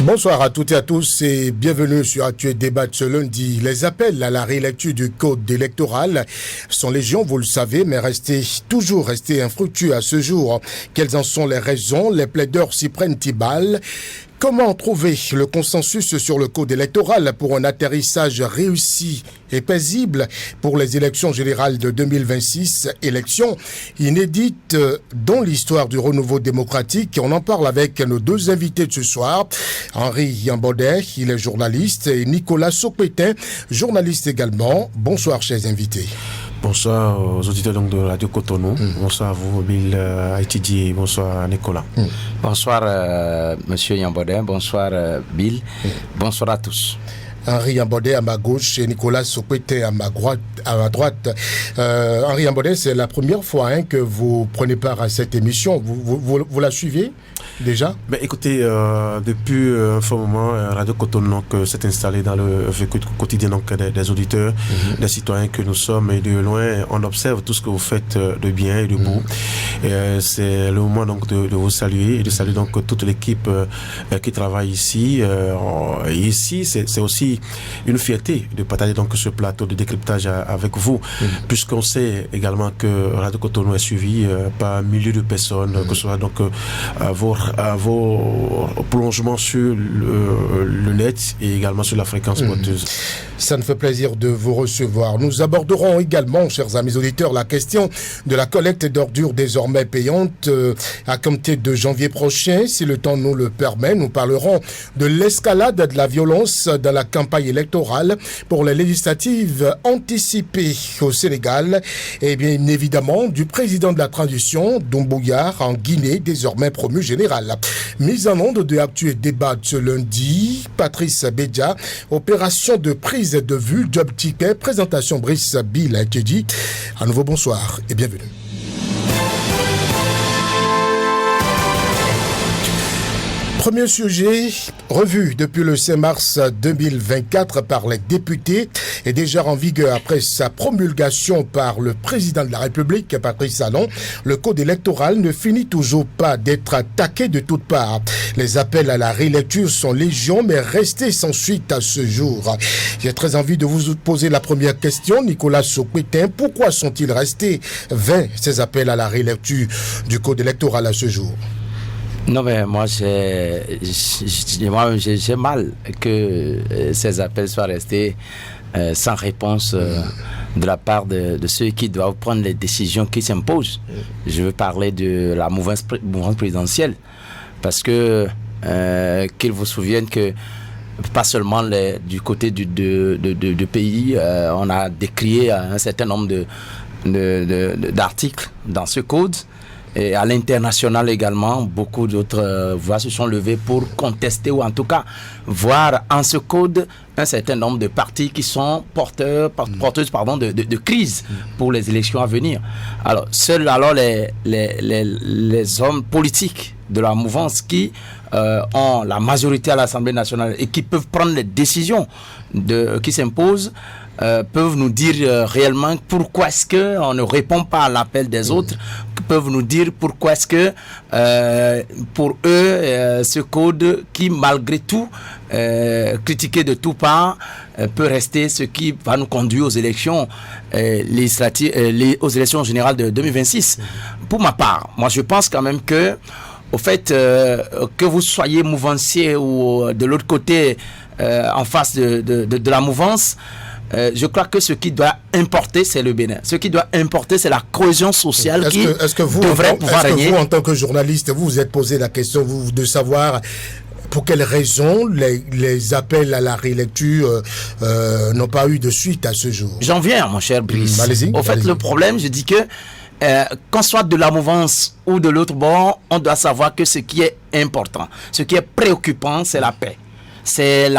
Bonsoir à toutes et à tous et bienvenue sur Actuel Débat ce lundi. Les appels à la rélecture du code électoral sont légion, vous le savez, mais toujours restés infructueux à ce jour. Quelles en sont les raisons? Les plaideurs s'y prennent balle. Comment trouver le consensus sur le code électoral pour un atterrissage réussi et paisible pour les élections générales de 2026, élections inédites dans l'histoire du renouveau démocratique? On en parle avec nos deux invités de ce soir. Henri Yambaudet, il est journaliste, et Nicolas Sokpetin, journaliste également. Bonsoir, chers invités. Bonsoir aux auditeurs donc de Radio Cotonou. Bonsoir à vous, Bill Haïtidi. Bonsoir, Nicolas. Bonsoir, Monsieur Yambaudet. Bonsoir, Bill. Bonsoir à tous. Henri Yambaudet à ma gauche et Nicolas Sokpetin à ma droite. Henri Yambaudet, c'est la première fois que vous prenez part à cette émission. Vous la suivez déjà? Écoutez, depuis un fort moment, Radio Cotonou s'est installé dans le vécu quotidien des auditeurs, des citoyens que nous sommes, et de loin, on observe tout ce que vous faites de bien et de beau. C'est le moment donc de vous saluer et de saluer donc toute l'équipe qui travaille ici. Ici, c'est aussi une fierté de partager donc ce plateau de décryptage avec vous, puisqu'on sait également que Radio Cotonou est suivi par milliers de personnes, que ce soit donc vos plongements sur le net et également sur la fréquence porteuse. Ça nous fait plaisir de vous recevoir. Nous aborderons également, chers amis auditeurs, la question de la collecte d'ordures désormais payante à compter de janvier prochain. Si le temps nous le permet, nous parlerons de l'escalade de la violence dans la campagne électorale pour les législatives anticipées au Sénégal et bien évidemment du président de la transition, Doumbouya, en Guinée, désormais promu général. Mise en onde de Actuel Débat ce lundi, Patrice Bédia, opération de prise de vue, job ticket, présentation Brice Bill Haïtidi. À nouveau bonsoir et bienvenue. Premier sujet, revu depuis le 5 mars 2024 par les députés et déjà en vigueur après sa promulgation par le président de la République, Patrice Talon. Le code électoral ne finit toujours pas d'être attaqué de toutes parts. Les appels à la rélecture sont légion, mais restés sans suite à ce jour. J'ai très envie de vous poser la première question, Nicolas Sokpetin. Pourquoi sont-ils restés vains, ces appels à la rélecture du code électoral à ce jour? Non, mais moi, j'ai mal que ces appels soient restés sans réponse de la part de ceux qui doivent prendre les décisions qui s'imposent. Je veux parler de la mouvance présidentielle, parce que qu'ils vous souviennent que pas seulement du côté du pays, on a décrié un certain nombre d'articles dans ce code. Et à l'international également, beaucoup d'autres voix se sont levées pour contester ou en tout cas voir en ce code un certain nombre de partis qui sont porteuses de crise pour les élections à venir. Alors, seuls alors les hommes politiques de la mouvance qui ont la majorité à l'Assemblée nationale et qui peuvent prendre les décisions qui s'imposent peuvent nous dire réellement pourquoi est-ce qu'on ne répond pas à l'appel des autres, peuvent nous dire pourquoi est-ce que pour eux ce code qui malgré tout critiqué de tout part peut rester ce qui va nous conduire aux élections législatives, aux élections générales de 2026. Pour ma part, moi je pense quand même que au fait que vous soyez mouvancier ou de l'autre côté en face de la mouvance, je crois que ce qui doit importer, c'est le Bénin. Ce qui doit importer, c'est la cohésion sociale devrait pouvoir régner. Est-ce que vous, en tant que journaliste, vous êtes posé la question de savoir pour quelles raisons les appels à la rélecture n'ont pas eu de suite à ce jour? J'en viens, mon cher Brice. Allez-y. Au fait, le problème, je dis que qu'on soit de la mouvance ou de l'autre bord, on doit savoir que ce qui est important, ce qui est préoccupant, c'est la paix. C'est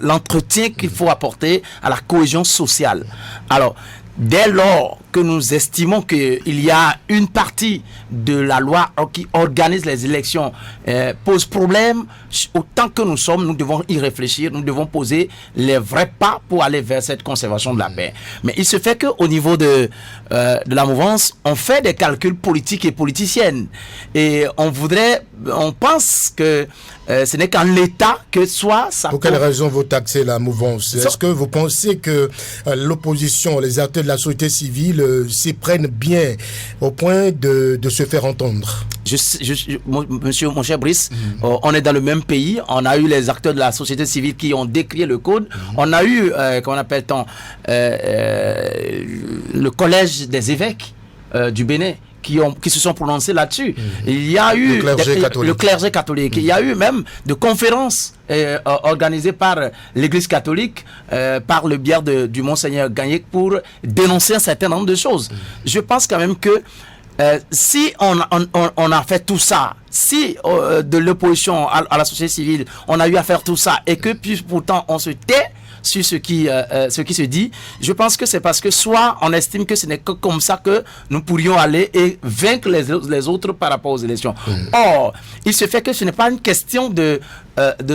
l'entretien qu'il faut apporter à la cohésion sociale. Alors, dès lors que nous estimons qu'il y a une partie de la loi qui organise les élections pose problème, autant que nous sommes, nous devons y réfléchir, nous devons poser les vrais pas pour aller vers cette conservation de la paix. Mais il se fait qu'au niveau de la mouvance, on fait des calculs politiques et politiciennes. Et on pense que ce n'est qu'en l'état que soit ça. Pour quelle raison vous taxez la mouvance? Est-ce que vous pensez que l'opposition, les acteurs de la société civile s'y prennent bien au point de se faire entendre? Mon cher Brice, on est dans le même pays. On a eu les acteurs de la société civile qui ont décrié le code. On a eu, comment appelle-t-on, le collège des évêques du Bénin qui se sont prononcés là-dessus. Il y a eu le clergé catholique. Il y a eu même de conférences organisées par l'Église catholique par le biais du Monseigneur Gagné pour dénoncer un certain nombre de choses. Je pense quand même que si on a fait tout ça, si de l'opposition à la société civile, on a eu à faire tout ça et que puis pourtant on se tait sur ce qui se dit, je pense que c'est parce que soit on estime que ce n'est que comme ça que nous pourrions aller et vaincre les autres par rapport aux élections. Or, il se fait que ce n'est pas une question de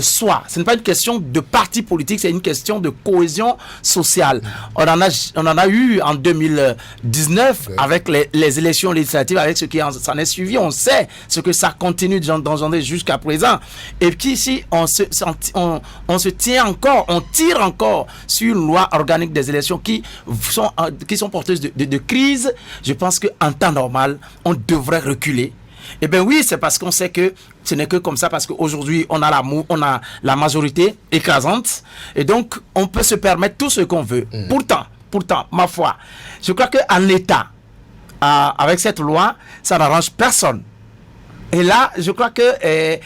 soi, ce n'est pas une question de parti politique, c'est une question de cohésion sociale. On en a eu en 2019 avec les élections législatives, avec ce qui s'en est suivi. On sait ce que ça continue d'engendrer jusqu'à présent. Et puis ici, on se tient encore, on tire encore sur une loi organique des élections qui sont porteuses de crise. Je pense qu'en temps normal, on devrait reculer. Eh bien oui, c'est parce qu'on sait que ce n'est que comme ça, parce qu'aujourd'hui, on a la majorité écrasante, et donc on peut se permettre tout ce qu'on veut. Pourtant, ma foi, je crois qu'en l'état, avec cette loi, ça n'arrange personne. Et là, je crois que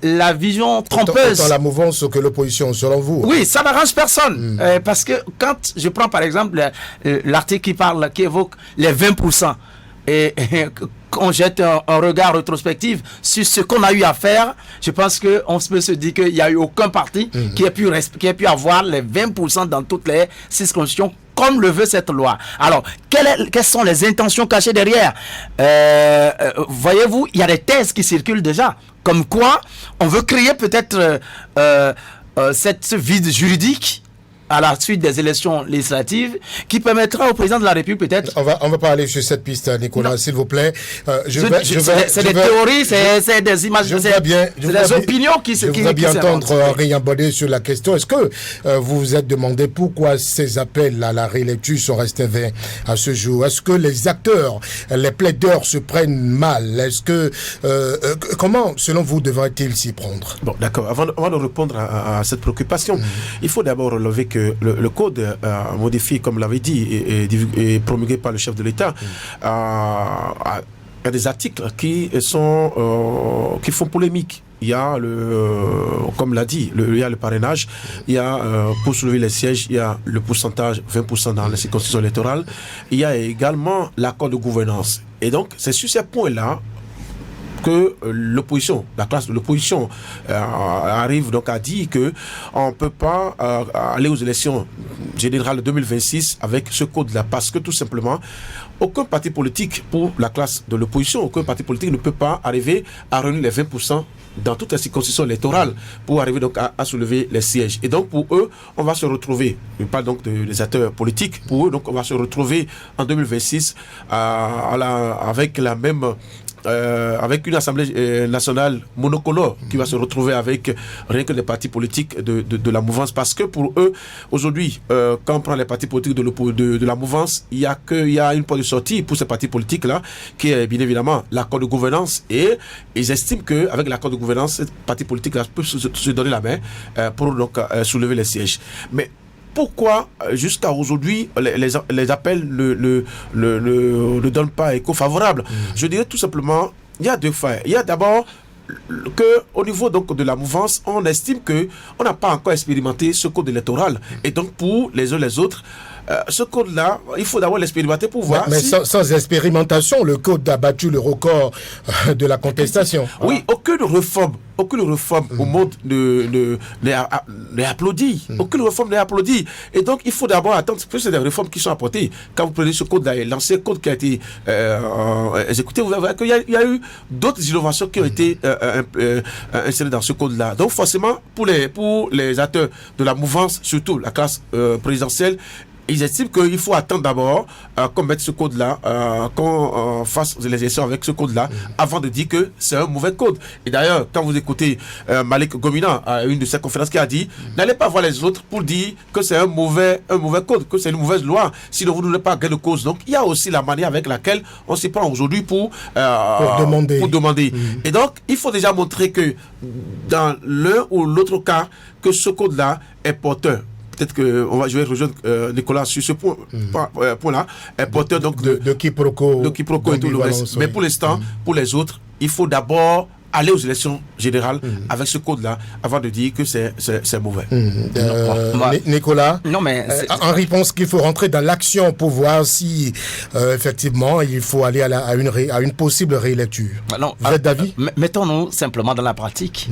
la vision trompeuse... Autant la mouvance que l'opposition, selon vous. Oui, ça n'arrange personne. Parce que quand je prends par exemple l'article qui évoque les 20%, et qu'on jette un regard rétrospectif sur ce qu'on a eu à faire, je pense qu'on peut se dire qu'il n'y a eu aucun parti qui ait pu avoir les 20% dans toutes les circonscriptions comme le veut cette loi. Alors, quelles sont les intentions cachées derrière? Voyez-vous, il y a des thèses qui circulent déjà, comme quoi on veut créer peut-être ce vide juridique à la suite des élections législatives, qui permettra au président de la République peut-être... On va pas aller sur cette piste, Nicolas, s'il vous plaît. C'est des théories, c'est des images, c'est des opinions qui se... Je voudrais bien entendre Henri Ambodé sur la question. Est-ce que vous vous êtes demandé pourquoi ces appels à la réélecture sont restés vains à ce jour? Est-ce que les acteurs, les plaideurs se prennent mal? Est-ce que... comment, selon vous, devrait-il s'y prendre? Bon, d'accord. Avant de répondre à cette préoccupation, il faut d'abord relever que le code modifié, comme l'avait dit, et promulgué par le chef de l'État, il y a des articles qui font polémique. Il y a comme l'a dit, il y a le parrainage, il y a pour soulever les sièges, il y a le pourcentage 20% dans les circonscriptions électorales, il y a également l'accord de gouvernance. Et donc, c'est sur ces points-là que l'opposition, la classe de l'opposition arrive donc à dire que on peut pas aller aux élections générales de 2026 avec ce code-là, parce que tout simplement aucun parti politique, pour la classe de l'opposition, aucun parti politique ne peut pas arriver à réunir les 20% dans toutes les circonscriptions électorales pour arriver donc à soulever les sièges. Et donc pour eux, on va se retrouver, je parle donc des acteurs politiques, pour eux donc on va se retrouver en 2026 avec la même avec une assemblée nationale monocolore qui va se retrouver avec rien que des partis politiques de la mouvance, parce que pour eux aujourd'hui quand on prend les partis politiques de la mouvance, il y a une porte de sortie pour ces partis politiques là qui est bien évidemment l'accord de gouvernance, et ils estiment qu'avec l'accord de gouvernance, ces partis politiques là peuvent se donner la main pour donc soulever les sièges. Mais pourquoi jusqu'à aujourd'hui les appels ne donnent pas écho favorable? Je dirais tout simplement, il y a deux faits. Il y a d'abord que au niveau donc de la mouvance, on estime que on n'a pas encore expérimenté ce code électoral, et donc pour les uns les autres, ce code-là, il faut d'abord l'expérimenter pour voir. Mais sans expérimentation, le code a battu le record de la contestation. Oui, aucune réforme au monde n'est applaudie. Aucune réforme n'est applaudie. Et donc, il faut d'abord attendre que c'est des réformes qui sont apportées. Quand vous prenez ce code-là, l'ancien code qui a été exécuté, vous verrez qu'il y a eu d'autres innovations qui ont été insérées dans ce code-là. Donc, forcément, pour les acteurs de la mouvance, surtout la classe présidentielle, ils estiment qu'il faut attendre d'abord qu'on mette ce code-là, qu'on fasse les élections avec ce code-là, avant de dire que c'est un mauvais code. Et d'ailleurs, quand vous écoutez Malik Gomina à une de ses conférences qui a dit, n'allez pas voir les autres pour dire que c'est un mauvais code, que c'est une mauvaise loi, sinon vous n'aurez pas gain de cause. Donc il y a aussi la manière avec laquelle on s'y prend aujourd'hui pour demander. Et donc, il faut déjà montrer que dans l'un ou l'autre cas, que ce code-là est porteur. Peut-être que je vais rejoindre Nicolas sur ce point-là, est porteur donc de quiproquo et tout le reste. Mais pour l'instant, pour les autres, il faut d'abord aller aux élections générales avec ce code-là avant de dire que c'est mauvais. Nicolas, en réponse qu'il faut rentrer dans l'action pour voir si effectivement il faut aller à une possible réélecture. Vous êtes d'avis? Mettons-nous simplement dans la pratique.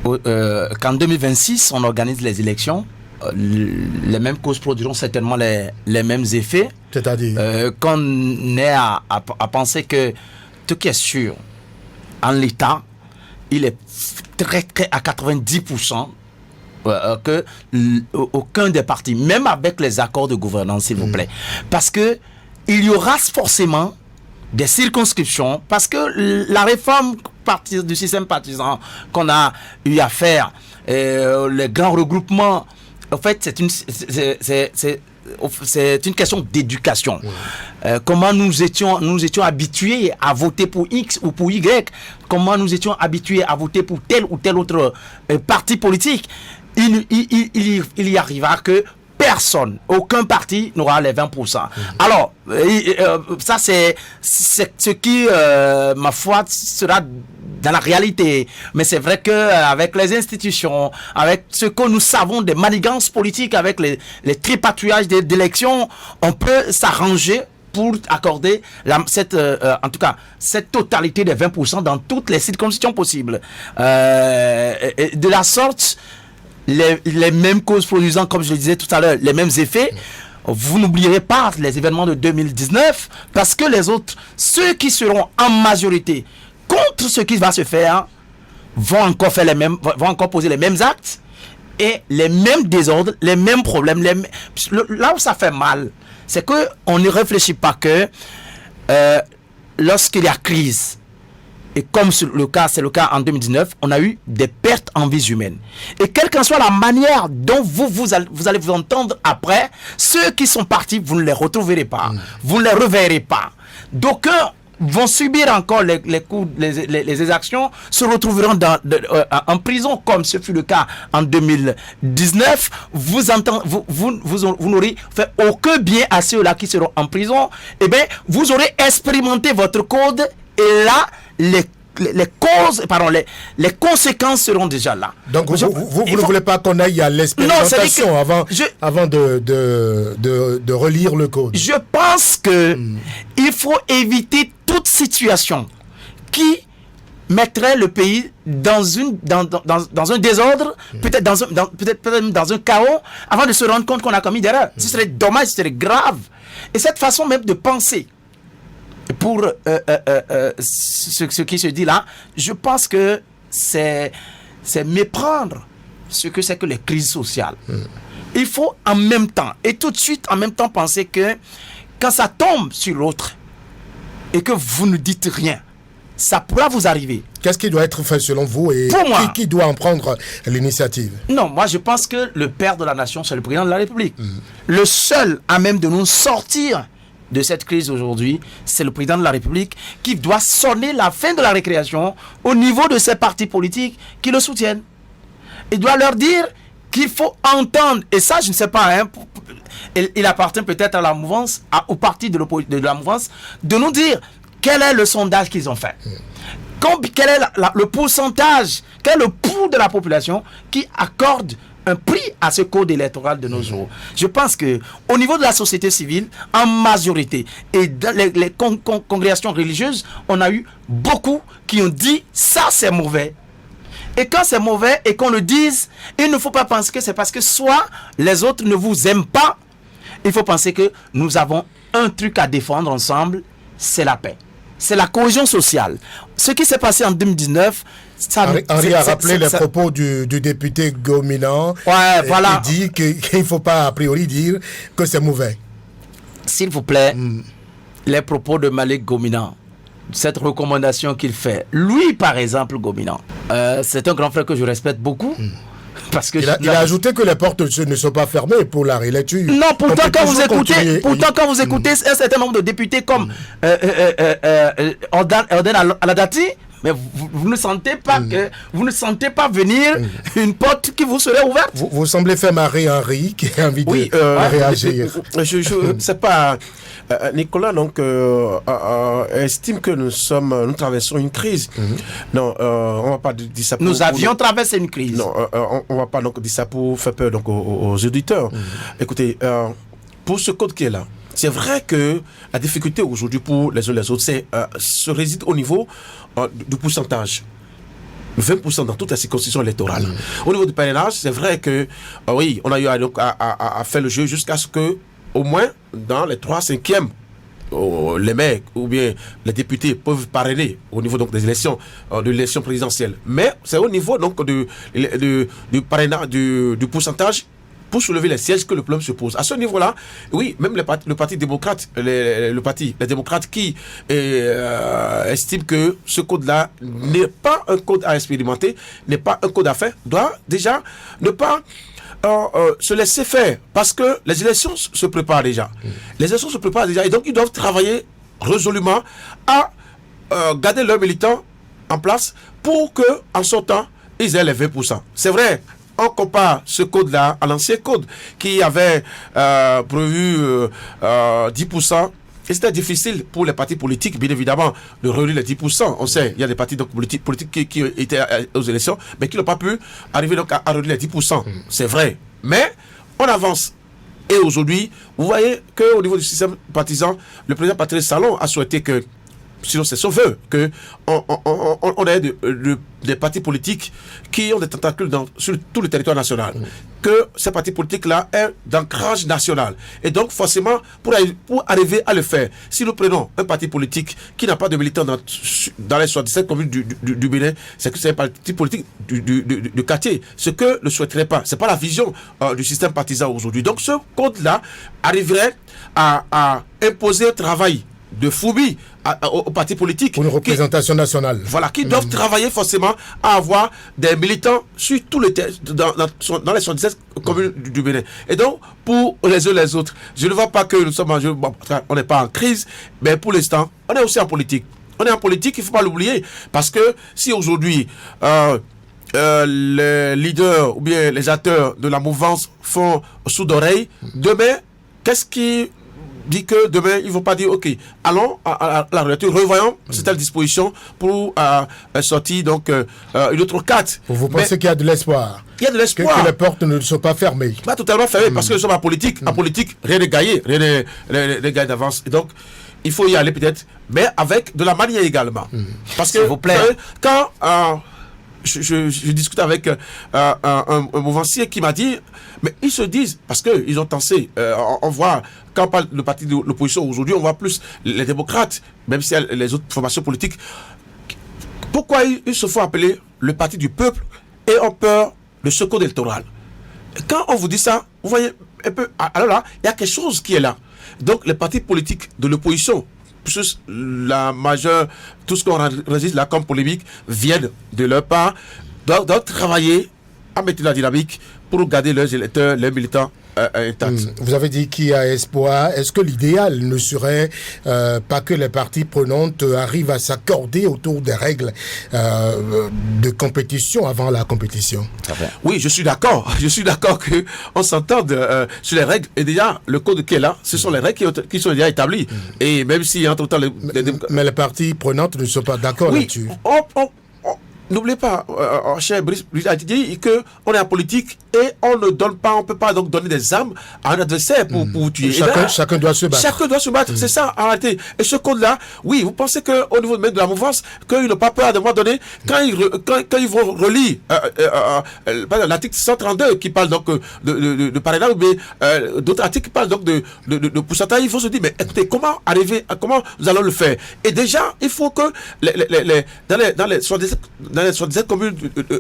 Qu'en 2026, on organise les élections, les mêmes causes produiront certainement les mêmes effets. C'est-à-dire qu'on est à penser que tout qui est sûr en l'état, il est très à 90% que aucun des partis, même avec les accords de gouvernance, s'il vous plaît, parce que il y aura forcément des circonscriptions, parce que la réforme du système partisan qu'on a eu à faire, les grands regroupements, en fait, c'est une question d'éducation. Comment nous étions habitués à voter pour X ou pour Y, comment nous étions habitués à voter pour tel ou tel autre parti politique, il y arrivera que aucun parti n'aura les 20%. Alors, ça c'est ce qui, ma foi, sera dans la réalité. Mais c'est vrai qu'avec les institutions, avec ce que nous savons des manigances politiques, avec les tripatouillages d'élections, on peut s'arranger pour accorder en tout cas cette totalité des 20% dans toutes les circonscriptions possibles. De la sorte, les mêmes causes produisant, comme je le disais tout à l'heure, les mêmes effets. Vous n'oublierez pas les événements de 2019, parce que les autres, ceux qui seront en majorité contre ce qui va se faire, vont encore poser les mêmes actes et les mêmes désordres, les mêmes problèmes. Là où ça fait mal, c'est qu'on ne réfléchit pas que lorsqu'il y a crise, et comme c'est le cas en 2019, on a eu des pertes en vies humaines. Et quelle qu'en soit la manière dont vous allez vous entendre après, ceux qui sont partis, vous ne les retrouverez pas. Vous ne les reverrez pas. D'aucuns vont subir encore les coups, les exactions, se retrouveront en prison, comme ce fut le cas en 2019. Vous n'aurez fait aucun bien à ceux-là qui seront en prison. Eh bien, vous aurez expérimenté votre code, et là, les conséquences seront déjà là. Donc vous ne voulez pas qu'on aille à l'expérimentation avant de relire le code? Je pense que il faut éviter toute situation qui mettrait le pays dans un désordre, peut-être dans un chaos, avant de se rendre compte qu'on a commis des erreurs. Ce serait dommage, ce serait grave. Et cette façon même de penser pour ce qui se dit là, je pense que c'est méprendre ce que c'est que les crises sociales. Il faut en même temps, et tout de suite en même temps, penser que quand ça tombe sur l'autre et que vous ne dites rien, ça pourra vous arriver. Qu'est-ce qui doit être fait selon vous, et qui doit en prendre l'initiative? Non, moi je pense que le père de la nation, c'est le président de la République. Le seul à même de nous sortir de cette crise aujourd'hui, c'est le président de la République qui doit sonner la fin de la récréation au niveau de ces partis politiques qui le soutiennent. Il doit leur dire qu'il faut entendre, et ça je ne sais pas, il appartient peut-être à la mouvance, au parti de la mouvance, de nous dire quel est le sondage qu'ils ont fait. Quel est le pourcentage, quel est le pouls de la population qui accorde un prix à ce code électoral de nos jours. Je pense que au niveau de la société civile, en majorité, et dans les congrégations religieuses, on a eu beaucoup qui ont dit ça c'est mauvais. Et quand c'est mauvais et qu'on le dise, il ne faut pas penser que c'est parce que soit les autres ne vous aiment pas. Il faut penser que nous avons un truc à défendre ensemble, c'est la paix. c'est la cohésion sociale. Ce qui s'est passé en 2019, Henri a rappelé les propos du député Gominan. Ouais, voilà. Il dit qu'il ne faut pas a priori dire que c'est mauvais. S'il vous plaît, les propos de Malik Gominan, cette recommandation qu'il fait, lui par exemple, Gominan, c'est un grand frère que je respecte beaucoup. Parce que il a ajouté que les portes ne sont pas fermées pour la rélecture. Non, pourtant quand vous écoutez un certain nombre de députés comme Ordan Aladati, mais vous ne sentez pas que vous ne sentez pas venir une porte qui vous serait ouverte. Vous semblez faire marrer Henri qui a envie de réagir. Je sais pas. Nicolas donc estime que nous traversons une crise. Non, on va pas dire ça. Nous avions traversé une crise. Non, on va pas donc dire ça pour faire peur donc aux auditeurs. Écoutez, pour ce code qui est là. C'est vrai que la difficulté aujourd'hui pour les uns et les autres, se réside au niveau du pourcentage. 20% dans toute la circonscription électorale. Au niveau du parrainage, c'est vrai que, oui, on a eu à faire le jeu jusqu'à ce que, au moins, dans les 3/5e, les maires ou bien les députés peuvent parrainer au niveau donc des élections, de l'élection présidentielle. Mais c'est au niveau donc du parrainage, du pourcentage pour soulever les sièges que le problème se pose. À ce niveau-là, oui, même le parti démocrate, les démocrates qui estiment que ce code-là n'est pas un code à expérimenter, n'est pas un code à faire, doit déjà ne pas se laisser faire, parce que les élections se préparent déjà. Les élections se préparent déjà, et donc ils doivent travailler résolument à garder leurs militants en place pour que, en sortant, ils aient les 20%. C'est vrai. On compare ce code-là à l'ancien code qui avait prévu 10%. Et c'était difficile pour les partis politiques, bien évidemment, de réunir les 10%. On sait, il y a des partis donc, politiques qui étaient aux élections, mais qui n'ont pas pu arriver donc à réunir les 10%. C'est vrai. Mais on avance. Et aujourd'hui, vous voyez qu'au niveau du système partisan, le président Patrice Talon a souhaité que, sinon c'est son vœu, qu'on ait des partis politiques qui ont des tentacules sur tout le territoire national. Que ces partis politiques-là aient d'ancrage national. Et donc, forcément, pour arriver à le faire, si nous prenons un parti politique qui n'a pas de militants dans les 77 communes du Bénin, c'est que c'est un parti politique du quartier. Ce que ne souhaiterait pas. Ce n'est pas la vision du système partisan aujourd'hui. Donc, ce code-là arriverait à imposer un travail de fourbi aux partis politiques. Pour une représentation nationale. Voilà, qui doivent travailler forcément à avoir des militants sur tout le dans les 77 communes du Bénin. Et donc, pour les uns les autres, je ne vois pas que nous sommes on n'est pas en crise, mais pour l'instant, on est aussi en politique. On est en politique, il ne faut pas l'oublier. Parce que si aujourd'hui, les leaders ou bien les acteurs de la mouvance font sourd d'oreille, demain, qu'est-ce qui dit que demain, ils ne vont pas dire, OK, allons à la réalité, revoyons cette disposition pour sortir donc une autre carte. Vous pensez qu'il y a de l'espoir? Il y a de l'espoir. Que les portes ne sont pas fermées. Pas totalement fermées, parce que nous sommes en politique. En politique, rien n'est gagné, rien n'est gagné d'avance. Et donc, il faut y aller peut-être, mais avec de la manière également. Parce que, s'il vous plaît, quand je discute avec un mouvancier qui m'a dit, mais ils se disent, parce qu'ils ont tensé, on voit, quand on parle de parti de l'opposition aujourd'hui, on voit plus les démocrates, même si les autres formations politiques, pourquoi ils se font appeler le parti du peuple et ont peur de ce code électoral? Quand on vous dit ça, vous voyez un peu, alors là, il y a quelque chose qui est là. Donc les partis politiques de l'opposition, la majeure, tout ce qu'on résiste là comme polémique, viennent de leur part, doivent travailler à mettre la dynamique pour garder leurs électeurs, leurs militants intacts. Vous avez dit qu'il y a espoir. Est-ce que l'idéal ne serait pas que les parties prenantes arrivent à s'accorder autour des règles de compétition avant la compétition? Oui, je suis d'accord. Je suis d'accord qu'on s'entende sur les règles. Et déjà, le code qui est là, ce sont les règles qui sont déjà établies. Et même si entre-temps... Mais les parties prenantes ne sont pas d'accord là-dessus. n'oubliez pas, cher Brice a dit qu'on est en politique et on ne peut pas donc donner des armes à un adversaire pour tuer. Chacun doit se battre. Chacun doit se battre, c'est ça, en réalité. Et ce code-là, oui, vous pensez qu'au niveau même de la mouvance, qu'ils n'ont pas peur à un moment donné, quand ils vont relire l'article 132 qui parle donc de parrainage, mais d'autres articles qui parlent donc de pourcentage, il faut se dire, mais écoutez, comment nous allons le faire? Et déjà, il faut que dans les soi-disant communes,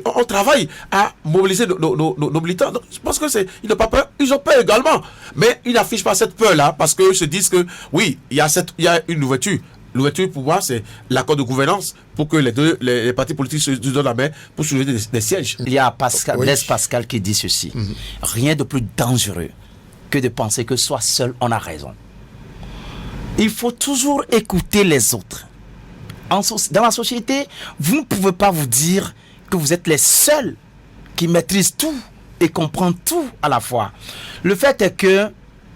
on travaille à mobiliser nos militants. Donc, je pense que ils n'ont pas peur, ils ont peur également. Mais ils n'affichent pas cette peur-là parce qu'ils se disent que, oui, il y a une ouverture. L'ouverture, pour moi, c'est l'accord de gouvernance pour que les partis politiques se donnent la main pour soulever des sièges. Il y a Blaise Pascal qui dit ceci. Rien de plus dangereux que de penser que soit seul, on a raison. Il faut toujours écouter les autres. Dans la société, vous ne pouvez pas vous dire que vous êtes les seuls qui maîtrisent tout et comprennent tout à la fois. Le fait est que,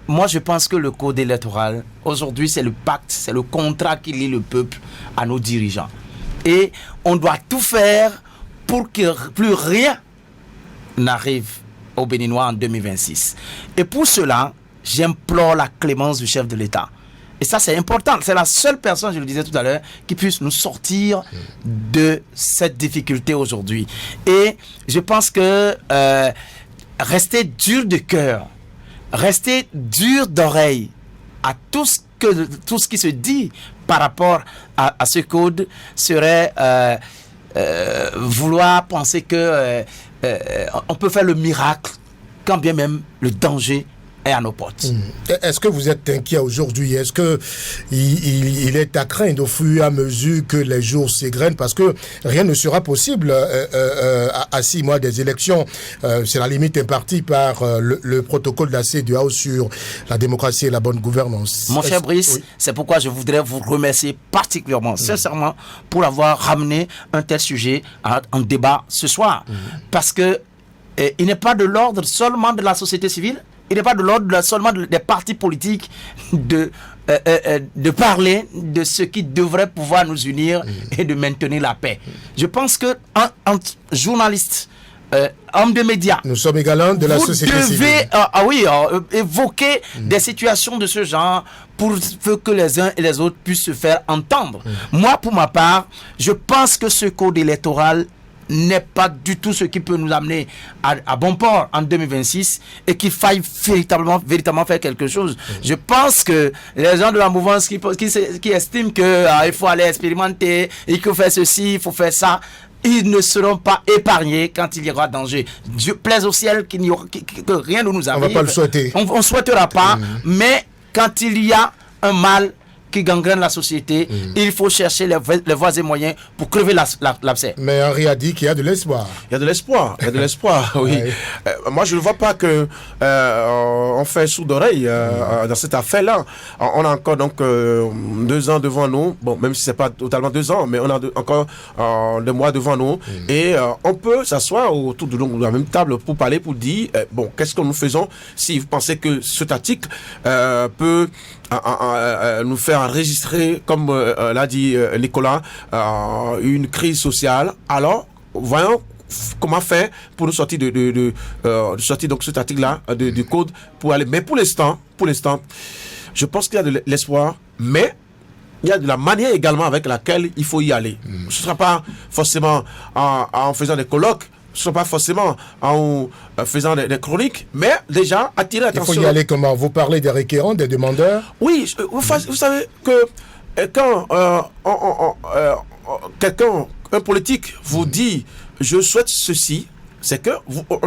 moi je pense que le code électoral, aujourd'hui c'est le pacte, c'est le contrat qui lie le peuple à nos dirigeants. Et on doit tout faire pour que plus rien n'arrive aux Béninois en 2026. Et pour cela, j'implore la clémence du chef de l'État. Et ça, c'est important. C'est la seule personne, je le disais tout à l'heure, qui puisse nous sortir de cette difficulté aujourd'hui. Et je pense que rester dur de cœur, rester dur d'oreille à tout ce qui se dit par rapport à ce code serait vouloir penser que on peut faire le miracle quand bien même le danger est à nos portes. Est-ce que vous êtes inquiet aujourd'hui? Est-ce que il est à craindre au fur et à mesure que les jours s'égrènent, parce que rien ne sera possible à 6 mois des élections? C'est la limite impartie par le protocole de la CEDEAO sur la démocratie et la bonne gouvernance. Mon cher Brice, oui. C'est pourquoi je voudrais vous remercier particulièrement, sincèrement, pour avoir ramené un tel sujet en débat ce soir. Parce que il n'est pas de l'ordre seulement de la société civile, il n'est pas de l'ordre seulement des partis politiques de parler de ce qui devrait pouvoir nous unir et de maintenir la paix. Je pense que en journaliste, homme de médias, nous sommes également de la société civile. Vous devez évoquer des situations de ce genre pour que les uns et les autres puissent se faire entendre. Moi, pour ma part, je pense que ce code électoral n'est pas du tout ce qui peut nous amener à bon port en 2026 et qu'il faille véritablement faire quelque chose. Je pense que les gens de la mouvance qui estiment qu'il faut aller expérimenter, il faut faire ceci, il faut faire ça, ils ne seront pas épargnés quand il y aura danger. Dieu plaise au ciel que rien ne nous arrive. On ne va pas le souhaiter. On ne souhaitera pas, mais quand il y a un mal qui gangrène la société, il faut chercher les voies et moyens pour crever l'abcès. Mais Henri a dit qu'il y a de l'espoir. Il y a de l'espoir, oui. Moi, je ne vois pas que on fait sourd d'oreille dans cette affaire-là. On a encore donc 2 ans devant nous. Bon, même si c'est pas totalement 2 ans, mais on a encore 2 mois devant nous. Et on peut s'asseoir autour de la même table pour parler, pour dire bon, qu'est-ce que nous faisons si vous pensez que cet article peut nous faire enregistrer, comme l'a dit Nicolas, une crise sociale. Alors, voyons comment faire pour nous sortir sortir donc cet article-là du code pour aller. Mais pour l'instant, je pense qu'il y a de l'espoir, mais il y a de la manière également avec laquelle il faut y aller. Ce ne sera pas forcément en faisant des colloques, ce ne sera pas forcément en faisant des chroniques, mais déjà attirer l'attention. Il faut y aller comment? Vous parlez des requérants, des demandeurs? Oui, vous savez que quand un politique vous dit « je souhaite ceci », c'est que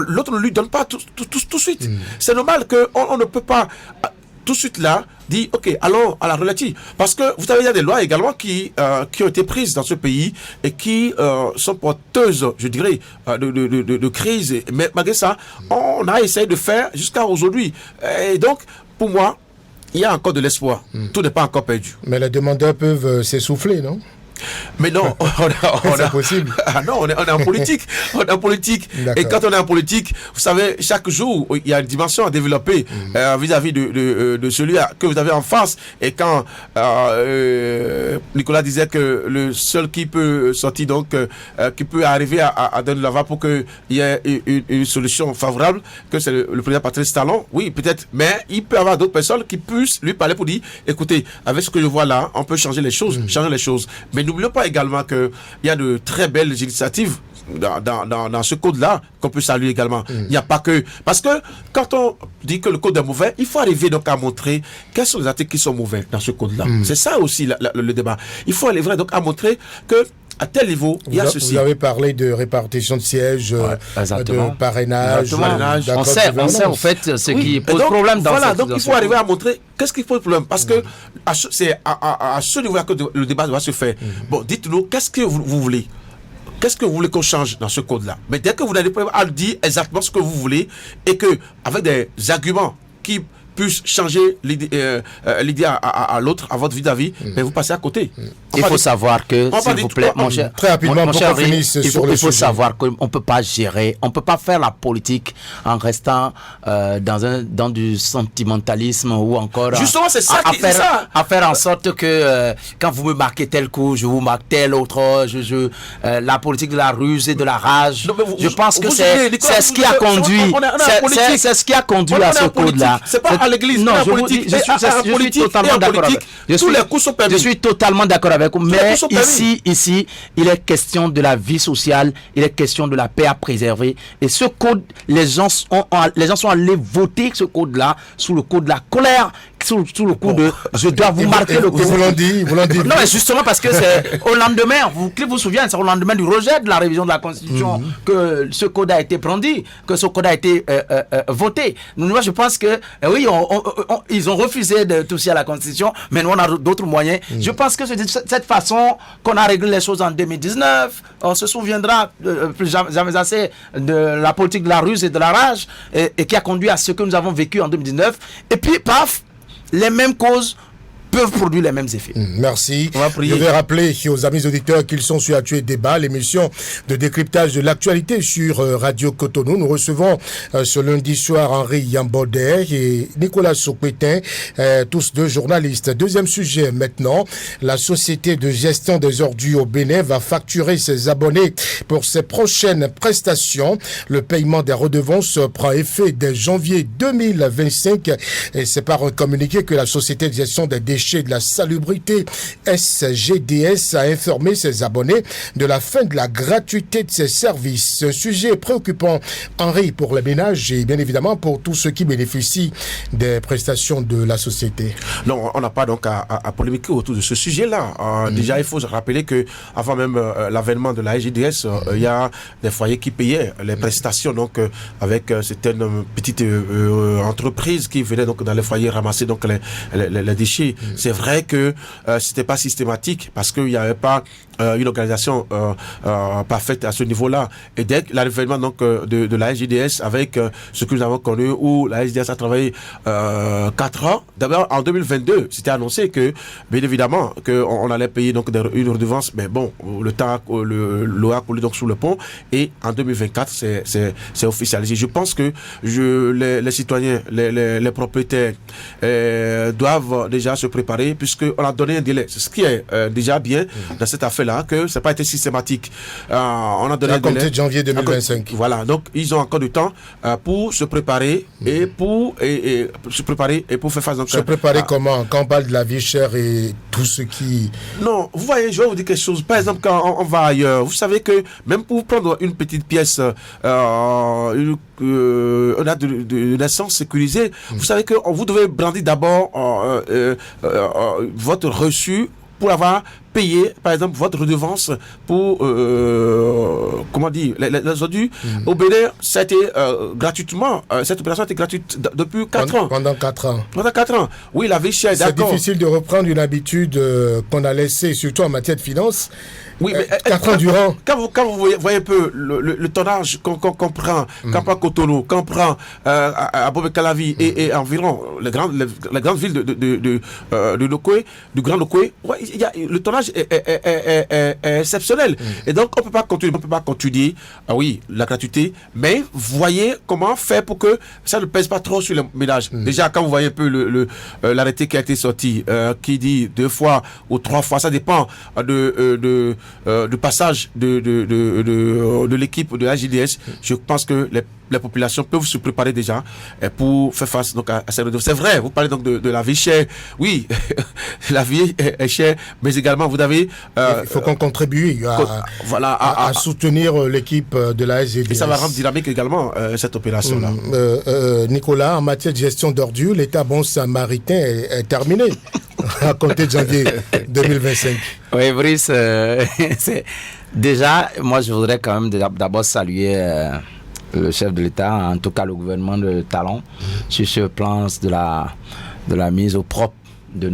l'autre ne lui donne pas tout de suite. C'est normal qu'on ne peut pas tout de suite là dire ok, allons à la relative, parce que vous savez, il y a des lois également qui ont été prises dans ce pays et qui sont porteuses, je dirais, de crise. Mais malgré ça, on a essayé de faire jusqu'à aujourd'hui. Et donc, pour moi, il y a encore de l'espoir. Tout n'est pas encore perdu. Mais les demandeurs peuvent s'essouffler, non? Mais non, c'est possible. Ah non, on est en politique. On est en politique. Et quand on est en politique, vous savez, chaque jour, il y a une dimension à développer vis-à-vis de celui que vous avez en face. Et quand Nicolas disait que le seul qui peut sortir, donc, qui peut arriver à donner la voix pour qu'il y ait une solution favorable, que c'est le président Patrice Talon, oui, peut-être. Mais il peut y avoir d'autres personnes qui puissent lui parler pour dire, écoutez, avec ce que je vois là, on peut changer les choses, Mais n'oublions pas également qu'il y a de très belles initiatives dans ce code-là qu'on peut saluer également. Il n'y a pas que... Parce que quand on dit que le code est mauvais, il faut arriver donc à montrer quels sont les articles qui sont mauvais dans ce code-là. C'est ça aussi le débat. Il faut aller donc à montrer que à tel niveau, il y a ceci. Vous avez parlé de répartition de sièges, de parrainage. On sait en fait ce qui pose problème dans voilà, donc il faut arriver à montrer qu'est-ce qui pose problème. Parce que c'est à ce niveau-là que le débat doit se faire. Bon, dites-nous, qu'est-ce que vous voulez? Qu'est-ce que vous voulez qu'on change dans ce code-là? Mais dès que vous n'allez pas à dire exactement ce que vous voulez et que avec des arguments qui puissent changer l'idée à l'autre, à votre vis-à-vis, mais vous passez à côté. Il faut savoir que, s'il vous plaît, mon cher, très rapidement, il faut savoir qu'on ne peut pas gérer, on ne peut pas faire la politique en restant dans du sentimentalisme ou encore justement, c'est ça à faire en sorte que quand vous me marquez tel coup, je vous marque tel autre, la politique de la ruse et de la rage. Non, je pense que c'est ce qui a conduit, c'est ce qui a conduit à ce code-là. C'est pas à l'église, non, je suis totalement d'accord avec vous. Je suis totalement d'accord avec vous. Mais ici, il est question de la vie sociale, il est question de la paix à préserver. Et ce code, les gens sont allés voter ce code-là sous le code de la colère, sous le coup de je dois vous marquer le coup. Vous l'ont dit. Non, mais justement parce que c'est au lendemain, vous vous souvenez, c'est au lendemain du rejet de la révision de la Constitution que ce code a été brandi, que ce code a été voté. Moi, je pense que oui, ils ont refusé de toucher à la Constitution, mais nous, on a d'autres moyens. Je pense que c'est de cette façon qu'on a réglé les choses en 2019. On se souviendra plus jamais assez de la politique de la ruse et de la rage et qui a conduit à ce que nous avons vécu en 2019. Et puis, paf, les mêmes causes peuvent produire les mêmes effets. Merci. Je vais rappeler aux amis auditeurs qu'ils sont sur Actuel Débat, l'émission de décryptage de l'actualité sur Radio Cotonou. Nous recevons ce lundi soir Henri Yambaudet et Nicolas Soukouetin, tous deux journalistes. Deuxième sujet maintenant, la société de gestion des ordures au Bénin va facturer ses abonnés pour ses prochaines prestations. Le paiement des redevances prend effet dès janvier 2025 et c'est par un communiqué que la société de gestion des déchets de la salubrité SGDS a informé ses abonnés de la fin de la gratuité de ses services. Un sujet préoccupant, Henri, pour les ménages et bien évidemment pour tous ceux qui bénéficient des prestations de la société. Non, on n'a pas donc à polémiquer autour de ce sujet-là. Déjà, il faut se rappeler que avant même l'avènement de la SGDS, il y a des foyers qui payaient les prestations donc avec certaines petites entreprises qui venaient donc dans les foyers ramasser donc les déchets. C'est vrai que c'était pas systématique parce qu'il n'y avait pas une organisation parfaite à ce niveau-là. Et dès l'avènement donc de la SGDS avec ce que nous avons connu où la SGDS a travaillé 4 ans. D'abord en 2022, c'était annoncé que bien évidemment qu'on allait payer donc une redevance, mais bon, le temps l'eau a coulé donc sous le pont et en 2024 c'est officialisé. Je pense que les citoyens, les propriétaires doivent déjà se préparer puisqu'on a donné un délai. C'est ce qui est déjà bien dans cette affaire-là, que ça n'a pas été systématique. On a donné un délai. Compté de janvier 2025. Voilà, donc ils ont encore du temps pour se préparer et pour se préparer et pour faire face. Donc, se préparer comment? Quand on parle de la vie chère et tout ce qui... Non, vous voyez, je vais vous dire quelque chose. Par exemple, quand on va ailleurs, vous savez que même pour prendre une petite pièce, on a de naissance sécurisée, vous savez que vous devez brandir d'abord votre reçu pour avoir payé, par exemple, votre redevance pour, comment dire, les ordures. Au Bénin, ça a été gratuitement, cette opération a été gratuite depuis 4 ans. Pendant 4 ans. Pendant 4 ans. Oui, la vie chère, d'accord. C'est difficile de reprendre une habitude qu'on a laissée, surtout en matière de finances. Oui, mais 4 ans durant. Quand vous voyez un peu le tonnage qu'on prend, qu'on prend Cotonou, qu'on prend à Bobé-Calavi et environ les grandes villes de Lokwe, du Grand Lokwe, ouais, le tonnage ménage est exceptionnel. Et donc, on peut pas continuer, oui, la gratuité, mais voyez comment faire pour que ça ne pèse pas trop sur les ménages. Déjà, quand vous voyez un peu l'arrêté qui a été sorti, qui dit 2 fois ou 3 fois, ça dépend du passage de l'équipe de la JDS. Je pense que les populations peuvent se préparer déjà pour faire face donc, à cette réduction. C'est vrai, vous parlez donc de la vie chère. Oui, la vie est chère, mais également vous avez... il faut qu'on contribue à soutenir l'équipe de la SGDS. Et ça va rendre dynamique également cette opération-là. Nicolas, en matière de gestion d'ordures, l'État bon samaritain est terminé à compter de janvier 2025. Oui, Brice, déjà, moi je voudrais quand même d'abord saluer... le chef de l'État, en tout cas le gouvernement de Talon, sur ce plan de la mise au propre de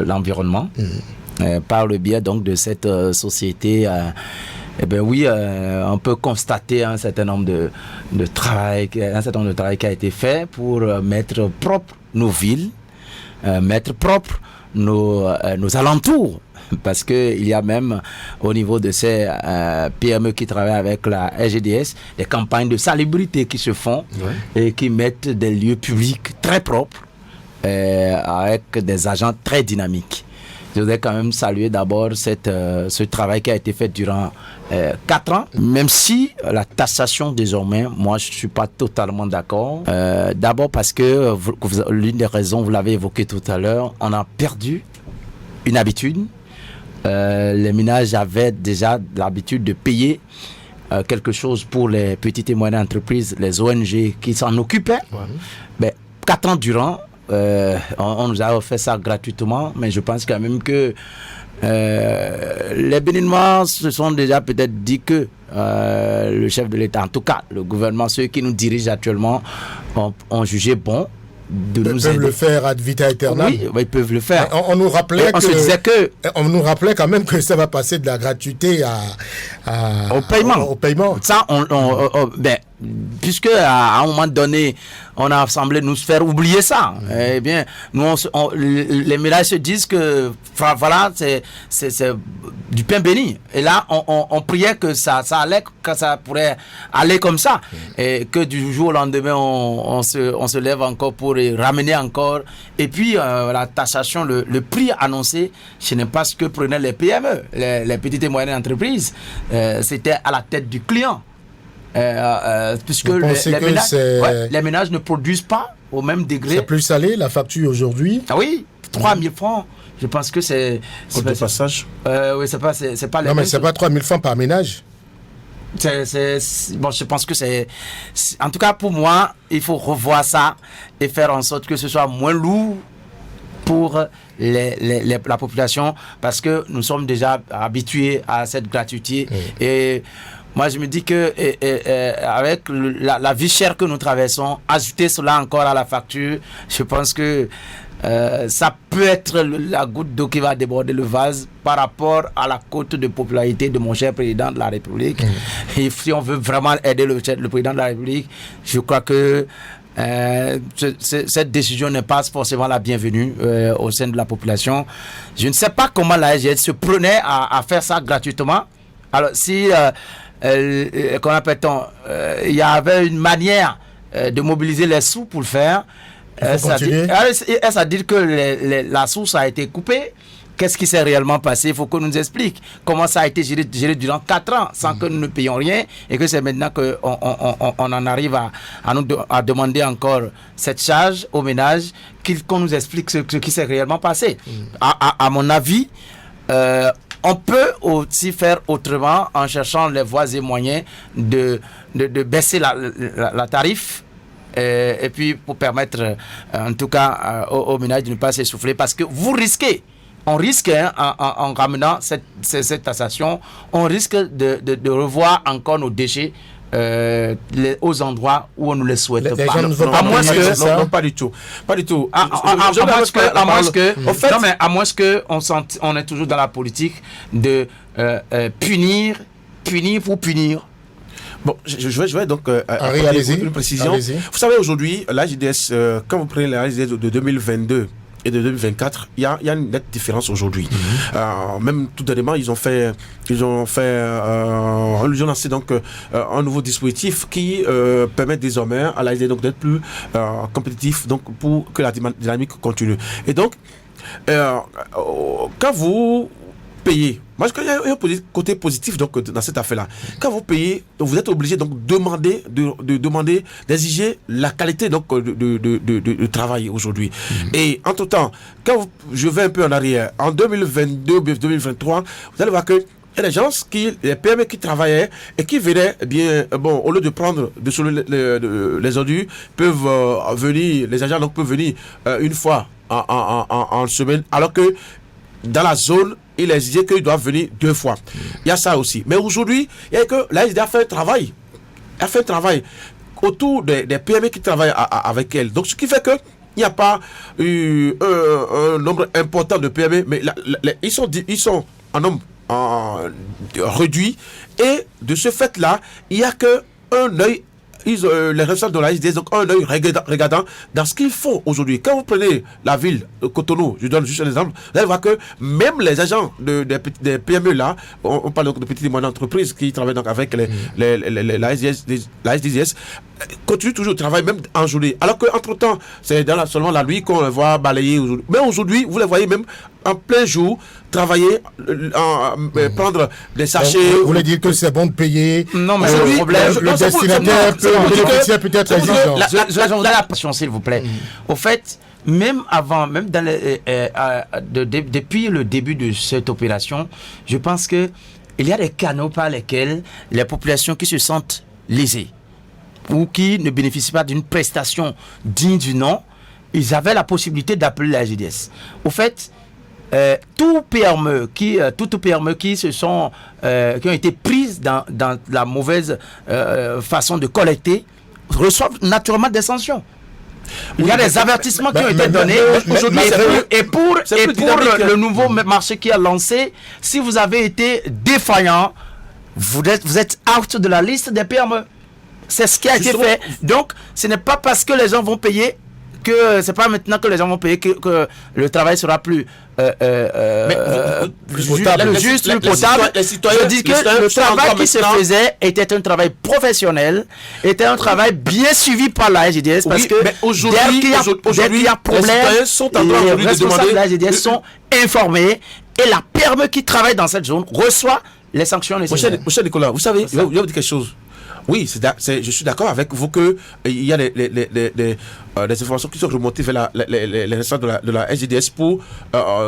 l'environnement, par le biais donc de cette société. On peut constater un certain nombre de travail qui a été fait pour mettre propre nos villes, mettre propre nos alentours. Parce qu'il y a même au niveau de ces PME qui travaillent avec la SGDS des campagnes de salubrité qui se font et qui mettent des lieux publics très propres avec des agents très dynamiques. Je voudrais quand même saluer d'abord ce travail qui a été fait durant 4 ans, même si la taxation désormais, moi je ne suis pas totalement d'accord. D'abord parce que l'une des raisons, vous l'avez évoqué tout à l'heure, on a perdu une habitude. Les ménages avaient déjà l'habitude de payer quelque chose pour les petites et moyennes entreprises, les ONG qui s'en occupaient. Mais 4 ans durant, on nous a offert ça gratuitement, mais je pense quand même que les Béninois se sont déjà peut-être dit que le chef de l'État, en tout cas le gouvernement, ceux qui nous dirigent actuellement, ont jugé bon de nous aider. Ils peuvent le faire ad vitam aeternam. Oui, ils peuvent le faire. On nous rappelait on nous rappelait quand même que ça va passer de la gratuité au paiement. Ça, puisque à un moment donné, on a semblé nous faire oublier ça. Eh bien, nous, les ménages se disent que voilà, c'est du pain béni. Et là, on priait que ça allait, que ça pourrait aller comme ça, et que du jour au lendemain, on se lève encore pour ramener encore. Et puis la taxation, le prix annoncé, ce n'est pas ce que prenaient les PME, les petites et moyennes entreprises. C'était à la tête du client. Puisque les ménages ne produisent pas au même degré. C'est plus salé la facture aujourd'hui? Ah oui, 3 000 francs. Je pense que c'est de passage. Oui, c'est pas les non, mais c'est pas 3 000 francs par ménage. Bon, je pense que c'est en tout cas pour moi, il faut revoir ça et faire en sorte que ce soit moins lourd pour la population, parce que nous sommes déjà habitués à cette gratuité. Et moi, je me dis que avec la vie chère que nous traversons, ajouter cela encore à la facture, je pense que ça peut être la goutte d'eau qui va déborder le vase par rapport à la cote de popularité de mon cher président de la République. Et si on veut vraiment aider le président de la République, je crois que cette décision n'est pas forcément la bienvenue au sein de la population. Je ne sais pas comment la SGDS se prenait à faire ça gratuitement. Alors, si qu'on appelle-t-on, il y avait une manière de mobiliser les sous pour le faire. Est-ce à dire que la source a été coupée? Qu'est-ce qui s'est réellement passé? Il faut qu'on nous explique comment ça a été géré durant 4 ans sans que nous ne payions rien, et que c'est maintenant qu'on en arrive à demander encore cette charge aux ménages, qu'on nous explique ce qui s'est réellement passé. À mon avis, on peut aussi faire autrement en cherchant les voies et moyens de baisser la tarif. Et puis pour permettre en tout cas aux ménages de ne pas s'essouffler, parce que on risque en ramenant cette taxation, on risque de revoir encore nos déchets aux endroits où on ne les souhaite pas. Non, pas du tout. À moins que on est toujours dans la politique de punir pour punir. Bon, je vais donc apporter une précision. Vous savez, aujourd'hui, la JDS, quand vous prenez la JDS de 2022, et de 2024, il y a une nette différence aujourd'hui. Même tout dernièrement, ils ont lancé donc un nouveau dispositif qui permet désormais à l'ASD donc d'être plus compétitif, donc pour que la dynamique continue. Et donc, quand vous payez, moi je crois qu'il y a un côté positif donc dans cette affaire-là. Quand vous payez, vous êtes obligé donc d'exiger la qualité donc de travail aujourd'hui. Et entre-temps, je vais un peu en arrière, en 2022-2023, vous allez voir que il y a des gens, les PME qui travaillaient et qui venaient, au lieu de prendre les ordures, peuvent venir, les agents donc peuvent venir une fois en semaine, alors que dans la zone, il exigeait qu'ils doivent venir 2 fois. Il y a ça aussi. Mais aujourd'hui, il y a que l'ASD a fait un travail. Elle a fait un travail autour des PME qui travaillent avec elle. Donc, ce qui fait que il n'y a pas un nombre important de PME, mais ils sont en nombre réduit. Et de ce fait-là, il n'y a qu'un œil. Les responsables de la SDS, donc un œil regardant dans ce qu'ils font aujourd'hui. Quand vous prenez la ville de Cotonou, je donne juste un exemple, vous allez voir que même les agents des PME là, on parle donc de petites et moyennes entreprises qui travaillent donc avec la SDS, continuent toujours de travailler même en journée. Alors qu'entre-temps, c'est seulement la nuit qu'on les voit balayer aujourd'hui. Mais aujourd'hui, vous les voyez même en plein jour travailler, prendre des sachets. Vous voulez dire que c'est bon de payer? Non, mais c'est le problème. Le destinataire peut-être exigeant. Je voudrais la passion, s'il vous plaît. Au fait, même avant, même dans depuis le début de cette opération, je pense que il y a des canaux par lesquels les populations qui se sentent lésées ou qui ne bénéficient pas d'une prestation digne du nom, ils avaient la possibilité d'appeler la SDS. Au fait, toutes PME qui qui ont été prises dans la mauvaise façon de collecter reçoivent naturellement des sanctions. Il y a des avertissements qui ont été donnés. Et pour le nouveau marché qui a lancé, si vous avez été défaillant, vous êtes out de la liste des PME. C'est ce qui a été fait. Donc, ce n'est pas parce que les gens vont payer c'est pas maintenant que les gens vont payer que le travail sera plus juste, plus potable. Je dis que le travail qui se faisait était un travail professionnel, était un travail bien suivi par la SGDS, parce que dès qu'il y a problème, les responsables de la SGDS sont informés et la PME qui travaille dans cette zone reçoit les sanctions nécessaires. Monsieur Nicolas, vous savez, je vais vous dire quelque chose. Oui, je suis d'accord avec vous que il y a des informations qui sont remontées vers les responsables de la SGDS pour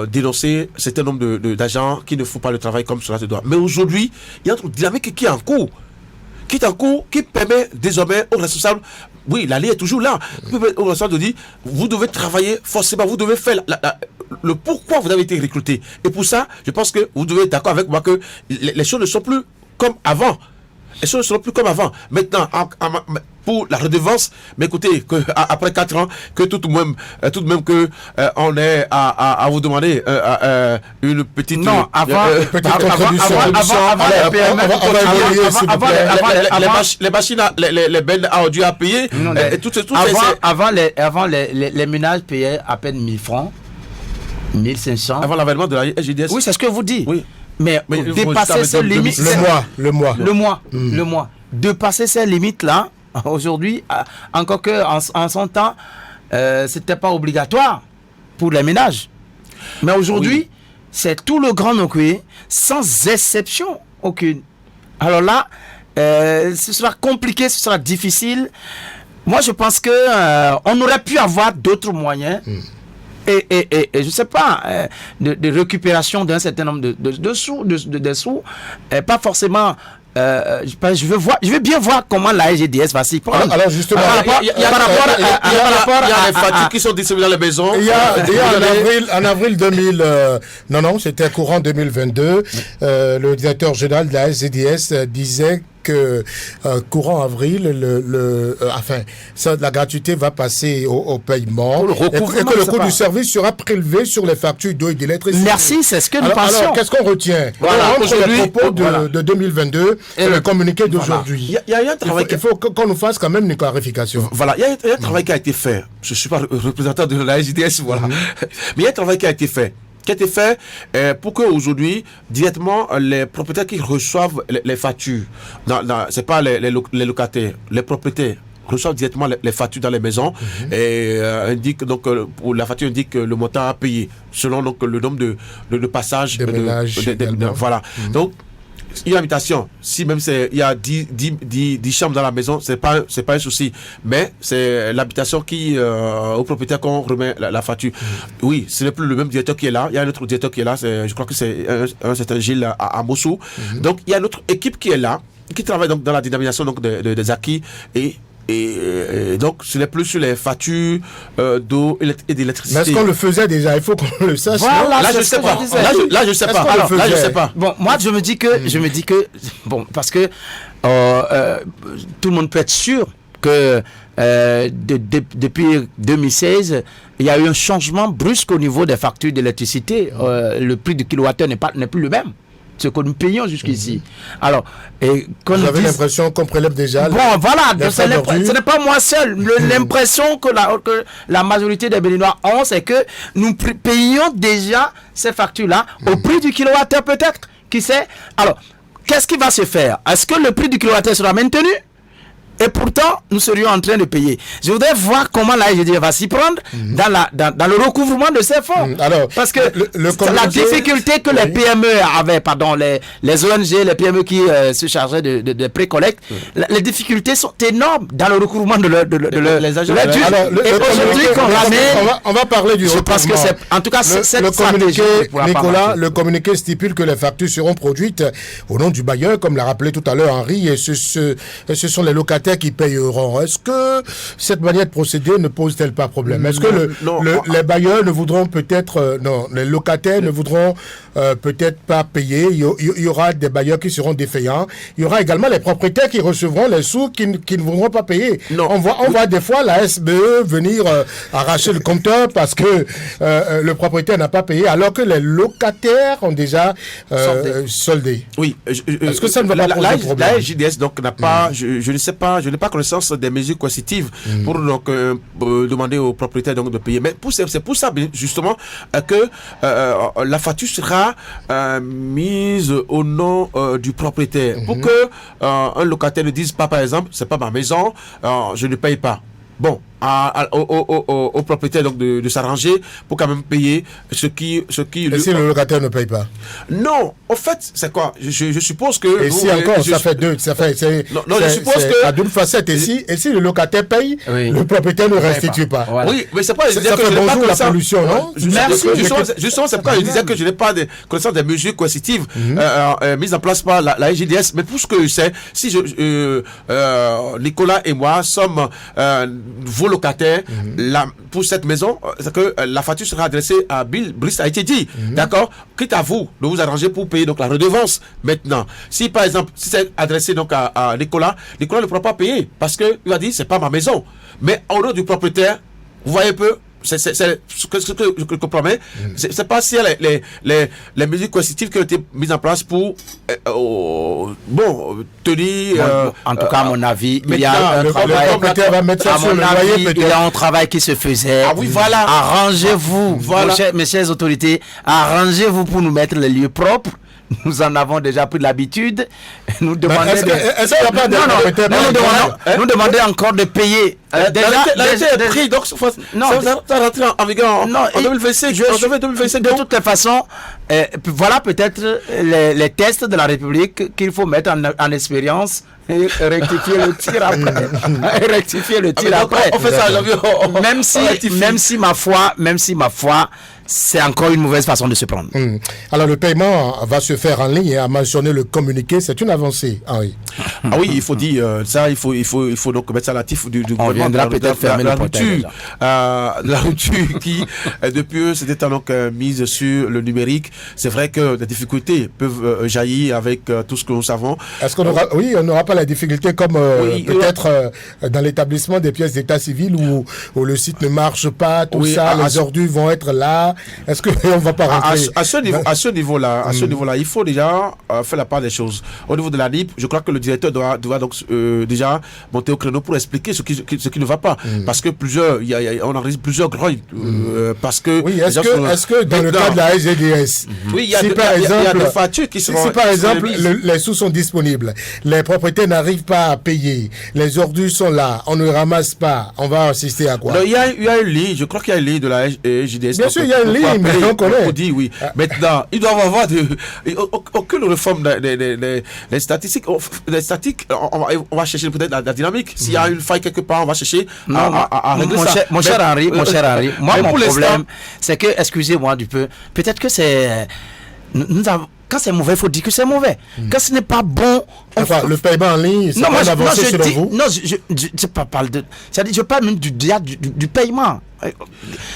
dénoncer un certain nombre d'agents qui ne font pas le travail comme cela se doit. Mais aujourd'hui, il y a une dynamique qui est en cours. Qui permet désormais aux responsables, oui, la ligne est toujours là, aux responsables de dire, vous devez travailler forcément, vous devez faire le pourquoi vous avez été recruté. Et pour ça, je pense que vous devez être d'accord avec moi que les choses ne sont plus comme avant. Les choses ne seront plus comme avant. Maintenant, pour la redevance, mais écoutez, après 4 ans, que tout de même que on est à vous demander une petite... Non, avant les machines, les belles à audio à payer. Avant, les ménages payaient à peine 1000 francs, 1500. Avant l'avènement de la SGDS. Oui, c'est ce que vous dites. Oui. Mais dépasser ces limites... Le mois. Dépasser ces limites-là, aujourd'hui, encore qu'en son temps, c'était pas obligatoire pour les ménages. Mais aujourd'hui, c'est tout le Grand Nokoué, sans exception aucune. Alors là, ce sera compliqué, ce sera difficile. Moi, je pense que on aurait pu avoir d'autres moyens. Et je sais pas, de récupération d'un certain nombre de sous, pas forcément. Je veux bien voir comment la SGDS va s'y prendre. Alors justement, il y a les fatigues qui sont distribuées dans les maisons. Il y a en avril 2000, c'était courant 2022, le directeur général de la SGDS disait courant avril, la gratuité va passer au paiement et que le coût du service sera prélevé sur les factures d'eau et d'électricité. Merci, c'est ce que nous pensions. Alors, qu'est-ce qu'on retient entre les propos de 2022 et le communiqué d'aujourd'hui? Il y a un travail il faut qu'on nous fasse quand même une clarification. Voilà, il y a un travail qui a été fait. Je ne suis pas représentant de la SJDS, voilà. Mais il y a un travail qui a été fait. Pour qu'aujourd'hui, directement, les propriétaires qui reçoivent les factures, c'est pas les locataires, les propriétaires reçoivent directement les factures dans les maisons et indique donc pour la facture indique le montant à payer selon donc le nombre de passages de ménages voilà. Donc une habitation, si même il y a 10 chambres dans la maison, c'est pas un souci, mais c'est l'habitation qui au propriétaire qu'on remet la facture. Oui, ce n'est plus le même directeur qui est là, il y a un autre directeur qui est là, je crois que c'est un certain Gilles à Mossou. Donc il y a une autre équipe qui est là, qui travaille donc dans la dynamisation donc des acquis et donc ce n'est plus sur les factures d'eau et d'électricité. Mais est-ce qu'on le faisait déjà? Il faut qu'on le sache. Voilà, là je sais pas. Là je sais pas. Alors, là je sais pas. Bon, moi je me dis que bon, parce que tout le monde peut être sûr que depuis 2016, il y a eu un changement brusque au niveau des factures d'électricité. Le prix du kilowattheure n'est plus le même. Ce que nous payons jusqu'ici. Alors, vous avez l'impression qu'on prélève déjà. Bon, voilà, ce n'est pas moi seul. L'impression que la majorité des Béninois ont, c'est que nous payons déjà ces factures-là au prix du kilowattheure peut-être. Qui sait? Alors, qu'est-ce qui va se faire? Est-ce que le prix du kilowattheure sera maintenu? Et pourtant, nous serions en train de payer. Je voudrais voir comment la SGD va s'y prendre dans le recouvrement de ces fonds. Alors, parce que la difficulté que les PME avaient, les ONG, les PME qui se chargeaient de pré-collecte, les difficultés sont énormes dans le recouvrement de les agents. Et aujourd'hui, qu'on ramène... On va parler du recouvrement. Parce que c'est, en tout cas, cette stratégie... Nicolas, le communiqué stipule que les factures seront produites au nom du bailleur, comme l'a rappelé tout à l'heure Henri, et ce sont les locataires qui payeront. Est-ce que cette manière de procéder ne pose-t-elle pas problème? Est-ce que les bailleurs ne voudront peut-être... les locataires ne voudront peut-être pas payer. Il y aura des bailleurs qui seront défaillants. Il y aura également les propriétaires qui recevront les sous qui ne voudront pas payer. On voit des fois la SBE venir arracher le compteur parce que le propriétaire n'a pas payé alors que les locataires ont déjà soldé. Oui. Est-ce que ça ne va pas poser problème? La JDS donc n'a pas... Je ne sais pas, je n'ai pas connaissance des mesures coercitives pour donc demander aux propriétaires donc de payer. Mais c'est pour ça justement que la facture sera mise au nom du propriétaire pour que un locataire ne dise pas, par exemple, c'est pas ma maison, je ne paye pas. Bon, au propriétaire donc de s'arranger pour quand même payer ce qui et si le locataire ne paye pas? Non, en fait, c'est quoi? Je suppose que... Et si encore, ça fait je suppose que... à double facette. Et si le locataire paye, le propriétaire ne restitue pas. Voilà. Oui, mais c'est pas... Ça fait bonjour la pollution, non? Justement, c'est pourquoi je disais que je n'ai pas de connaissance des mesures coercitives mises en place par la SJDS. Mais pour ce que je sais, si Nicolas et moi sommes vos locataires, pour cette maison, c'est que la facture sera adressée à Bill Brice, a été dit, d'accord? Quitte à vous de vous arranger pour payer donc la redevance maintenant. Si par exemple, si c'est adressé donc à Nicolas ne pourra pas payer parce que il va dire c'est pas ma maison. Mais au nom du propriétaire, vous voyez peu. C'est ce que je comprends, mais c'est pas si les mesures coercitives qui ont été mises en place pour tenir. En tout cas, à mon avis, il y a un travail qui se faisait. Ah oui, voilà. Arrangez-vous, mes chères autorités, arrangez-vous pour nous mettre les lieux propres. Nous en avons déjà pris l'habitude. Nous demandons encore de payer. Déjà, prix, donc ça rentre en vigueur en 2025. De toutes les façons, voilà peut-être les tests de la République qu'il faut mettre en expérience et rectifier le tir après. On fait ça, même si ma foi, c'est encore une mauvaise façon de se prendre. Alors le paiement va se faire en ligne et a mentionné le communiqué, c'est une avancée, Henri. Ah oui, il faut dire ça, il faut donc mettre ça à l'actif du On gouvernement. viendra peut-être fermer le portail. La rupture qui, depuis eux, c'était donc mise sur le numérique. C'est vrai que les difficultés peuvent jaillir avec tout ce que nous savons. Est-ce qu'on aura, oui, on n'aura pas la difficulté comme peut-être dans l'établissement des pièces d'état civil où le site ne marche pas, tout ça, les ordures vont être là. Est-ce qu'on va pas rentrer à ce niveau-là, il faut déjà faire la part des choses. Au niveau de la NIP, je crois que le directeur doit donc déjà monter au créneau pour expliquer ce qui ne va pas. Parce que on enregistre plusieurs grognes. Parce que oui, est-ce que dans le cas de la SGDS, oui, il y a des factures qui seront... Si par exemple les sous sont disponibles, les propriétaires n'arrivent pas à payer, les ordures sont là, on ne ramasse pas, on va assister à quoi? Il y a une ligne, je crois qu'il y a une ligne de la SGDS. Bien sûr, il y a une ligne, mais on connaît. On dit, oui. Maintenant, ils doivent avoir aucune réforme des statistiques. Les statistiques, on va chercher peut-être la dynamique. S'il y a une faille quelque part, on va chercher à régler ça. Mon cher Henri, moi, mon problème, c'est que, excusez-moi du peu, peut-être que c'est... Quand c'est mauvais, il faut dire que c'est mauvais. Quand ce n'est pas bon... Enfin, le paiement en ligne, c'est pas une avancée selon vous? Non, je parle de... C'est-à-dire, je parle même du paiement.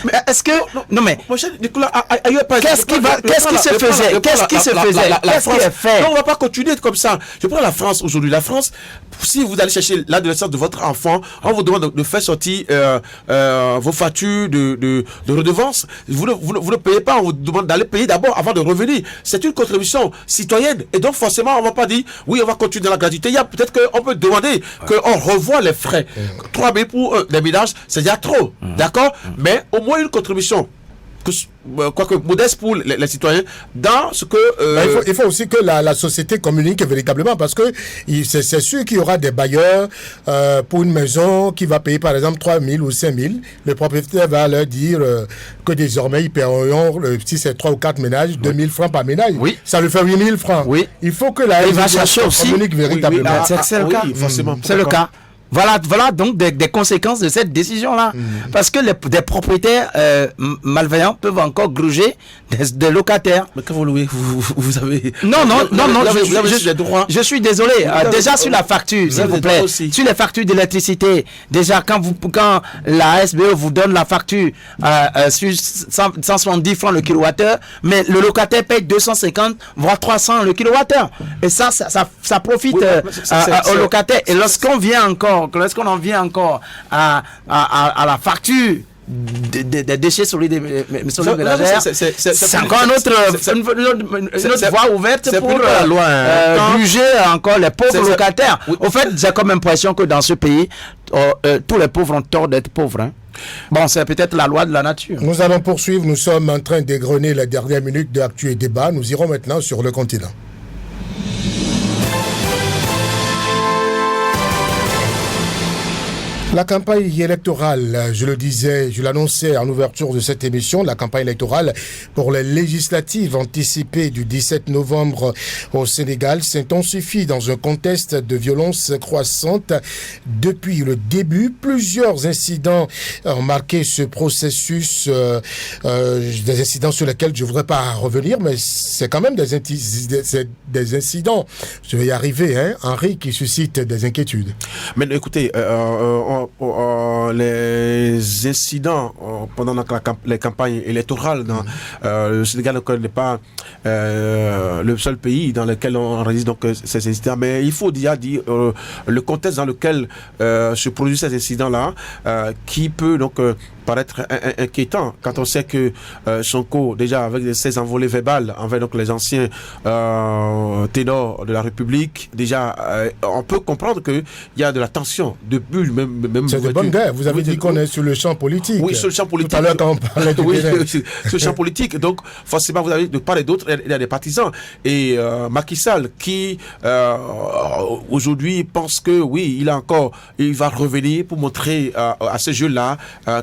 Mais est-ce que... Non, mais... Nicolas, qu'est-ce qui se faisait? Qu'est-ce qui se faisait? Qu'est-ce qui est fait? Non, on ne va pas continuer comme ça. Je prends la France aujourd'hui. La France, si vous allez chercher l'adolescence de votre enfant, on vous demande de faire sortir vos factures de redevance. Vous ne payez pas, on vous demande d'aller payer d'abord avant de revenir. C'est une contribution citoyenne. Et donc, forcément, on ne va pas dire, oui, on va continuer dans la gratuité. Il y a peut-être qu'on peut demander qu'on revoie les frais. 3 000 pour les ménages, c'est déjà trop. D'accord? Mais au moins une contribution, quoique modeste pour les citoyens, dans ce que... il faut aussi que la société communique véritablement, parce que c'est sûr qu'il y aura des bailleurs pour une maison qui va payer par exemple 3 000 ou 5 000. Le propriétaire va leur dire que désormais ils paieront, si c'est 3 ou 4 ménages, 2 000 francs par ménage. Oui. Ça lui fait 8 000 francs. Oui. Il faut que la SGDS communique véritablement. C'est le cas. Forcément. C'est le cas. Voilà donc des conséquences de cette décision-là. Parce que des propriétaires malveillants peuvent encore gruger des locataires. Mais quand vous louez, vous avez... Non, je suis désolé. Déjà sur la facture, s'il vous plaît. Sur les factures d'électricité, déjà quand la SBE vous donne la facture sur 170 francs le kilowattheure, mais le locataire paye 250 voire 300 le kilowattheure. Et ça profite au locataire. Et lorsqu'on en vient encore à la facture des déchets solides ménagères, c'est encore une autre voie ouverte pour gruger encore les pauvres locataires. Au fait, j'ai comme impression que dans ce pays, tous les pauvres ont tort d'être pauvres. Hein. Bon, c'est peut-être la loi de la nature. Nous allons poursuivre. Nous sommes en train d'égrener les dernières minutes de Actu et Débat. Nous irons maintenant sur le continent. La campagne électorale, je le disais, je l'annonçais en ouverture de cette émission, la campagne électorale pour les législatives anticipées du 17 novembre au Sénégal s'intensifie dans un contexte de violence croissante. Depuis le début, plusieurs incidents ont marqué ce processus, des incidents sur lesquels je ne voudrais pas revenir, mais c'est quand même des incidents, je vais y arriver, hein, Henri, qui suscitent des inquiétudes. Mais écoutez, les incidents pendant les campagnes électorales dans le Sénégal n'est pas le seul pays dans lequel on enregistre donc ces incidents, mais il faut déjà dire le contexte dans lequel se produisent ces incidents-là qui peut donc paraître inquiétant quand on sait que Sonko, déjà avec ses envolées verbales envers donc les anciens ténors de la République, déjà on peut comprendre qu'il y a de la tension depuis même c'est de bonne guerre. Vous avez dit qu'on est sur le champ politique. Oui, sur le champ politique. Tout à l'heure quand on parlait du sur le champ politique. Donc forcément vous avez de part et d'autre il y a des partisans et Macky Sall qui aujourd'hui pense que oui il va revenir pour montrer à ce jeu-là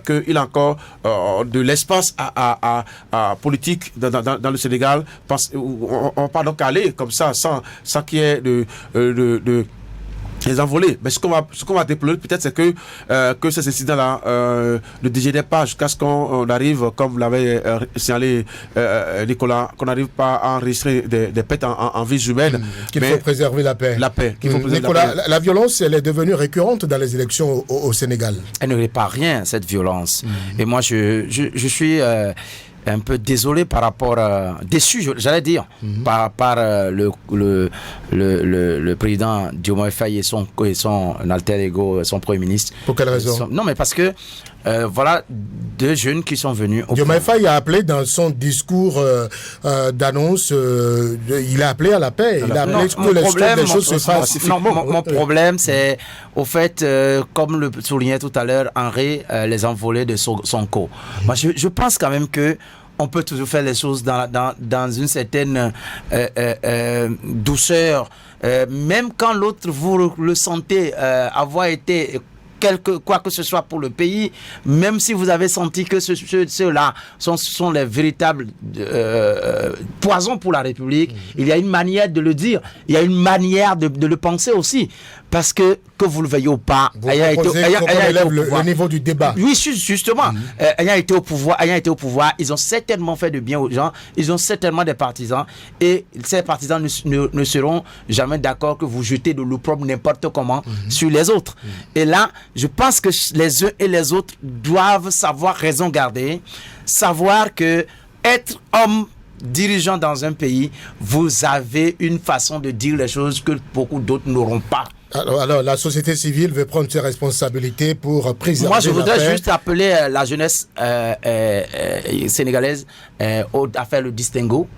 qu'il a encore de l'espace à politique dans le Sénégal. On va donc aller comme ça sans qu'il y ait les envolées. Mais ce qu'on va déplorer peut-être, c'est que ces incidents-là ne dégénèrent pas jusqu'à ce qu'on arrive, comme l'avait signalé Nicolas, qu'on n'arrive pas à enregistrer des pertes en vies humaines. Qu'il faut préserver la paix. La paix. Qu'il faut préserver Nicolas, la paix. la violence, elle est devenue récurrente dans les élections au Sénégal. Elle ne répare rien, cette violence. Et moi, je suis un peu désolé par rapport, déçu, j'allais dire, par le président Diomaye Faye et son alter ego, son premier ministre. Pour quelle raison? Non, mais parce que voilà deux jeunes qui sont venus. Diomaye Faye a appelé dans son discours d'annonce, il a appelé à la paix. Il a appelé que les choses se fassent. Non, mon problème, c'est au fait, comme le soulignait tout à l'heure Henri, les envolées de Sonko. Moi, je pense quand même que on peut toujours faire les choses dans une certaine douceur, même quand l'autre, vous le sentez avoir été quoi que ce soit pour le pays, même si vous avez senti que ceux-là sont les véritables poisons pour la République, il y a une manière de le dire, il y a une manière de le penser aussi, parce que vous le veuillez ou pas, ayant été le niveau du débat. Oui, justement, ayant été au pouvoir, ils ont certainement fait de bien aux gens, ils ont certainement des partisans, et ces partisans ne seront jamais d'accord que vous jetez de l'opprobre n'importe comment sur les autres. Et là, je pense que les uns et les autres doivent savoir raison garder, savoir que être homme dirigeant dans un pays, vous avez une façon de dire les choses que beaucoup d'autres n'auront pas. Alors, la société civile veut prendre ses responsabilités pour préserver la paix. Moi, je voudrais juste appeler la jeunesse sénégalaise à faire le distinguo,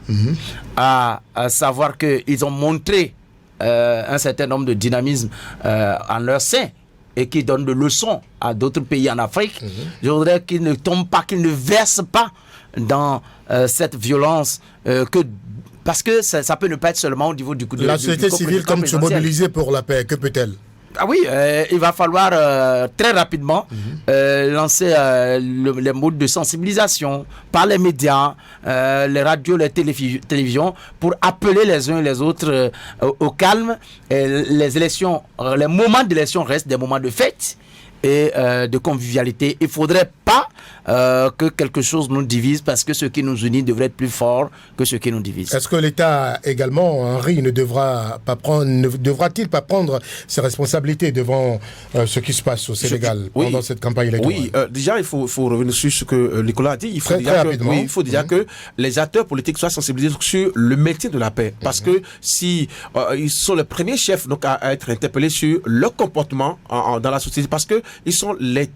à savoir qu'ils ont montré un certain nombre de dynamisme en leur sein, et qui donnent des leçons à d'autres pays en Afrique. Je voudrais qu'ils ne tombent pas, qu'ils ne versent pas dans cette violence parce que ça peut ne pas être seulement au niveau du coup de la société civile, comme se mobiliser pour la paix, que peut-elle? Ah oui, il va falloir très rapidement lancer les modes de sensibilisation par les médias, les radios, les télévisions, pour appeler les uns et les autres au calme. Les élections, les moments d'élection restent des moments de fête et de convivialité. Il ne faudrait pas que quelque chose nous divise, parce que ce qui nous unit devrait être plus fort que ce qui nous divise. Est-ce que l'État également, Henri, ne devra-t-il pas prendre ses responsabilités devant ce qui se passe au Sénégal pendant cette campagne électorale? Oui, déjà il faut revenir sur ce que Nicolas a dit. Il faut déjà que les acteurs politiques soient sensibilisés sur le maintien de la paix, parce que si ils sont les premiers chefs donc à être interpellés sur leur comportement dans la société, parce que ils sont les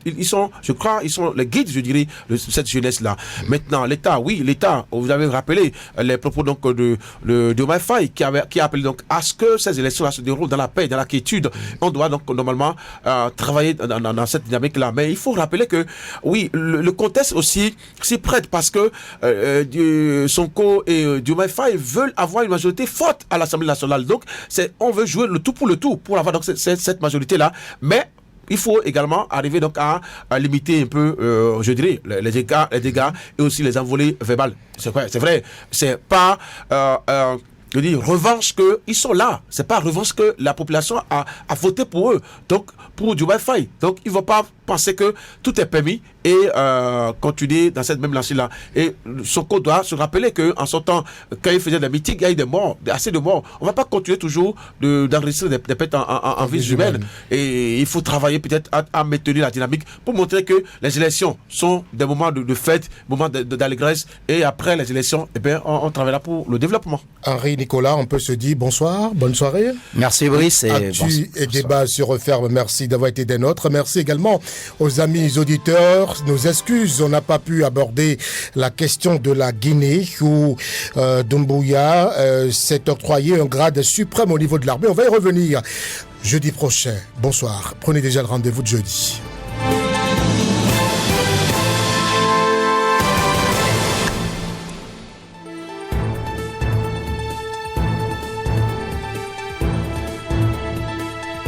guides, je dirais, de cette jeunesse-là. Maintenant, l'État, vous avez rappelé les propos donc de Diomaye Faye qui a appelé donc à ce que ces élections-là se déroulent dans la paix, dans la quiétude. On doit donc normalement travailler dans cette dynamique-là. Mais il faut rappeler que, oui, le contexte aussi s'y prête, parce que Sonko et Diomaye Faye veulent avoir une majorité forte à l'Assemblée nationale. Donc, on veut jouer le tout pour avoir donc cette majorité-là. Mais il faut également arriver donc à limiter un peu, je dirais, les dégâts et aussi les envolées verbales. C'est vrai. C'est pas je dis revanche que ils sont là. C'est pas revanche que la population a voté pour eux. Donc pour Diomaye Faye. Donc il ne faut pas penser que tout est permis et continuer dans cette même lancée-là. Et Sonko doit se rappeler qu'en son temps, quand il faisait des meetings, il y a eu des morts, assez de morts. On ne va pas continuer toujours d'enregistrer des pertes en vies humaines. Et il faut travailler peut-être à maintenir la dynamique pour montrer que les élections sont des moments de fête, moments d'allégresse. Et après les élections, on travaillera pour le développement. Henri, Nicolas, on peut se dire bonsoir, bonne soirée. Merci Brice. Actu et débat sur Referme, merci d'avoir été des nôtres. Merci également aux amis auditeurs. Nos excuses, on n'a pas pu aborder la question de la Guinée où Doumbouya s'est octroyé un grade suprême au niveau de l'armée. On va y revenir jeudi prochain. Bonsoir. Prenez déjà le rendez-vous de jeudi.